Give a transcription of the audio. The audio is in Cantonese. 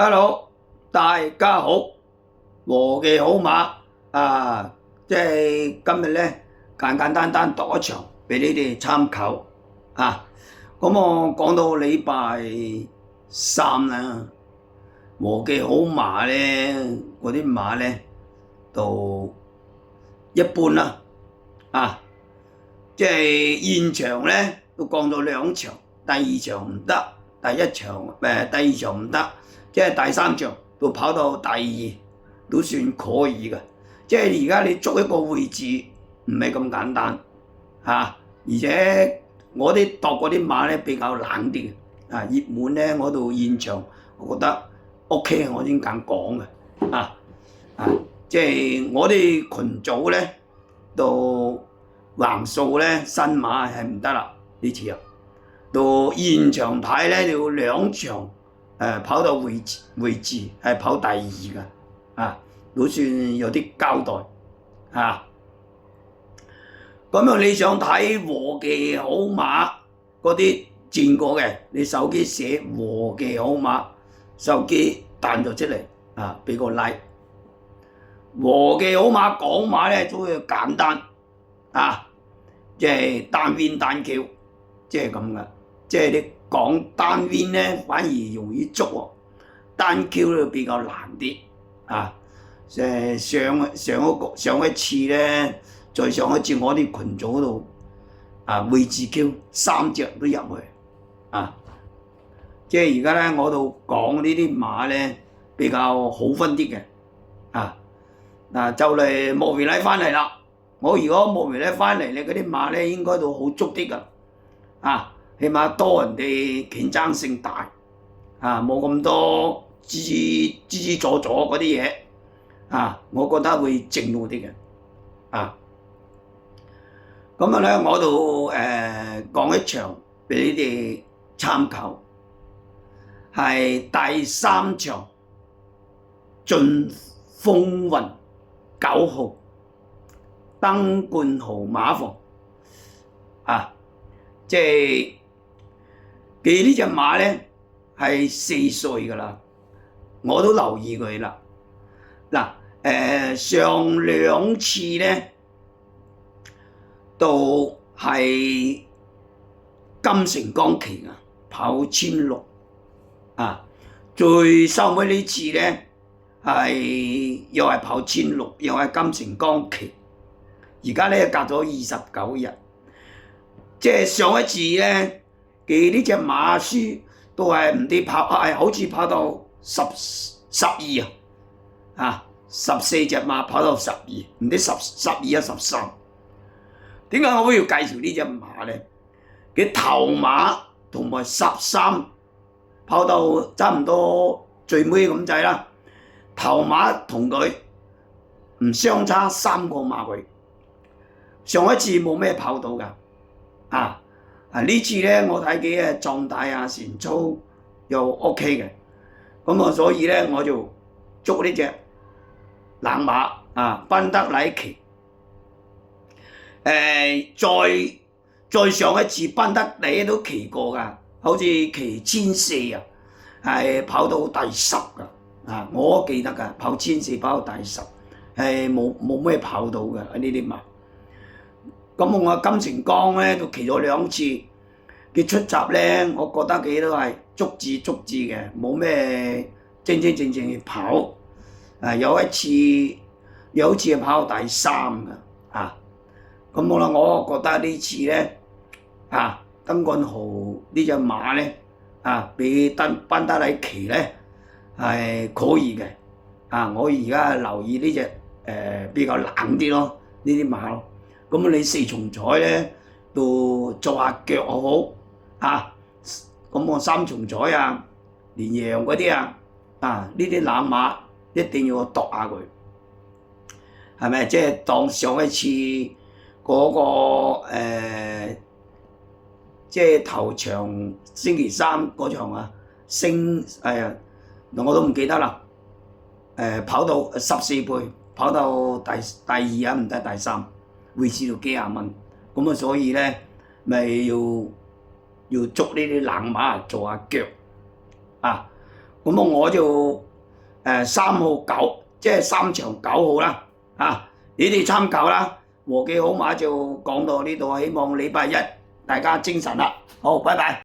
Hello，大家好，和記好馬即係今日咧簡單讀一場俾你哋參考啊。咁我講到禮拜三啦，和記好馬咧嗰啲馬咧就一般啦即係現場咧都降咗兩場，第二場唔得，第二場唔得。即係第三場都跑到第二，都算可以嘅。即係而家你捉一個位置唔係咁簡單而且我啲度嗰啲馬咧比較冷啲熱門咧我度現場我覺得 OK， 我先敢講嘅即係我哋群組咧到橫掃咧新馬係唔得啦呢次到現場睇咧要兩場。跑到位置係跑第二嘅都算有啲交代咁你想睇和記好馬嗰啲戰果嘅，你手機寫和記好馬，手機彈咗出嚟俾個 like。和記好馬講馬咧都要簡單即係單 win 單 Q， 即係咁嘅，即係你。講單 win 咧反而容易捉喎，單 Q 咧比較難啲上一次咧，再上一次我啲群組嗰度位置 Q 3隻都入去即係而家咧我度講呢啲馬咧比較好分啲嘅就嚟莫維拉翻嚟啦，我如果莫維拉翻嚟咧嗰啲馬咧應該都好足啲㗎起碼多人哋競爭性大冇咁多支阻嗰啲嘢我覺得會正路啲嘅咁咧我度講一場俾你哋參考，係第三場盡風雲9號登冠豪馬房即係佢呢隻馬咧係4歲㗎啦，我都留意佢啦。上兩次咧都係金城江騎跑1600最收尾呢次咧係又係跑1600，又係金城江騎。而家咧隔咗29日，即係上一次咧。佢呢隻馬輸都係唔知跑好似跑到1214隻馬跑到12，唔知12 13。點解我會要介紹呢隻馬咧？佢頭馬同埋13跑到差唔多最尾咁滯啦，頭馬同佢唔相差3個馬位，上一次冇咩跑到㗎呢次咧，我睇佢嘅狀態前操又 OK 嘅，咁所以咧我就捉呢隻冷馬賓德禮騎。再上一次賓德禮都騎過㗎，好似騎1400係跑到第10㗎我記得㗎，跑1400跑到第10係冇咩跑到㗎呢啲馬。咁我金城江咧都騎咗2次，佢出閘咧，我覺得佢都係足智嘅，冇咩正去跑。有一次係跑到第3㗎咁我覺得呢次咧登冠豪呢隻馬咧比賓德禮騎咧係可以嘅我而家留意呢隻比較冷啲咯，呢啲馬咯。咁你4重彩咧都做下腳好咁我3重彩連贏嗰啲呢啲冷馬一定要度下佢，係咪？即係當上一次嗰個即係頭場星期3嗰場我都唔記得啦。跑到14倍，跑到第2唔得第3。會蝕到幾廿蚊，咁所以咧咪要捉呢啲冷馬做下腳咁我就3號9，即係3場9號啦，你哋參考啦。和記好馬就講到呢度，希望禮拜一大家精神啦，好，拜拜。